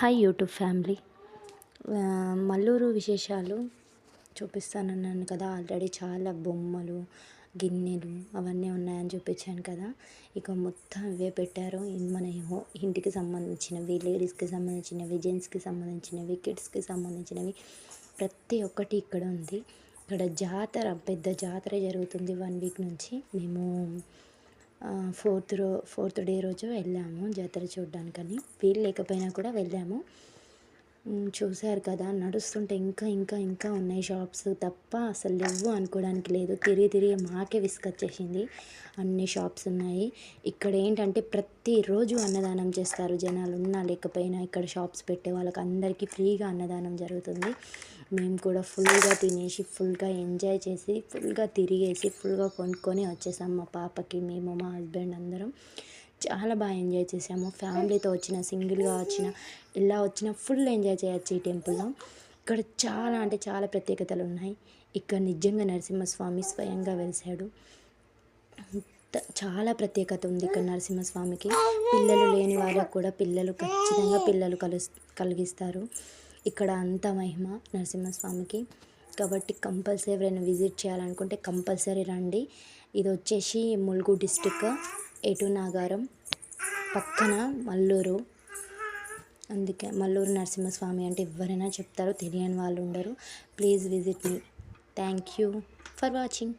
Hi YouTube family. Mallur విశేషాలు చూపిస్తానన్నాను కదా. Already చాలా బొమ్మలు, గిన్నెలు అవన్నీ ఉన్నాయని చూపించాను కదా. ఇక మొత్తం ఇవే పెట్టారు. మన ఇంటికి సంబంధించినవి, లేడీస్కి సంబంధించినవి, జెంట్స్కి సంబంధించినవి, కిడ్స్కి సంబంధించినవి ప్రతి ఒక్కటి ఇక్కడ ఉంది. ఇక్కడ జాతర, పెద్ద జాతర జరుగుతుంది 1 వీక్ నుంచి. మేము ఫోర్త్ డే రోజు వెళ్ళాము జాతర చూడడానికని. వీలు లేకపోయినా కూడా వెళ్ళాము. చూశారు కదా, నడుస్తుంటే ఇంకా ఇంకా ఇంకా ఉన్నాయి షాప్స్ తప్ప అసలు లేవు అనుకోవడానికి లేదు. తిరిగి మాకే విసుకొచ్చేసింది. అన్ని షాప్స్ ఉన్నాయి. ఇక్కడ ఏంటంటే ప్రతిరోజు అన్నదానం చేస్తారు. జనాలు ఉన్నా లేకపోయినా ఇక్కడ షాప్స్ పెట్టే వాళ్ళకి అందరికీ ఫ్రీగా అన్నదానం జరుగుతుంది. మేము కూడా ఫుల్గా తినేసి, ఫుల్గా ఎంజాయ్ చేసి, ఫుల్గా తిరిగేసి, ఫుల్గా కొనుక్కొని వచ్చేసాము. మా పాపకి, మేము, మా హస్బెండ్ అందరం చాలా బాగా ఎంజాయ్ చేసాము. ఫ్యామిలీతో వచ్చిన, సింగిల్గా వచ్చిన, ఇలా వచ్చిన ఫుల్ ఎంజాయ్ చేయొచ్చు ఈ టెంపుల్లో. ఇక్కడ చాలా అంటే చాలా ప్రత్యేకతలు ఉన్నాయి. ఇక్కడ నిజంగా నరసింహస్వామి స్వయంగా వెలిశాడు. చాలా ప్రత్యేకత ఉంది ఇక్కడ నరసింహస్వామికి. పిల్లలు లేని వాళ్ళకు కూడా ఖచ్చితంగా పిల్లలు కలిగిస్తారు. ఇక్కడ అంత మహిమ నరసింహస్వామికి. కాబట్టి కంపల్సరీ ఎవరైనా విజిట్ చేయాలనుకుంటే కంపల్సరీ రండి. ఇది వచ్చేసి ములుగు డిస్టిక్, ఎటు నాగారం పక్కన మల్లూరు. అందుకే మల్లూరు నరసింహస్వామి అంటే ఎవరైనా చెప్తారు, తెలియని వాళ్ళు ఉండరు. Please visit me. Thank you for watching.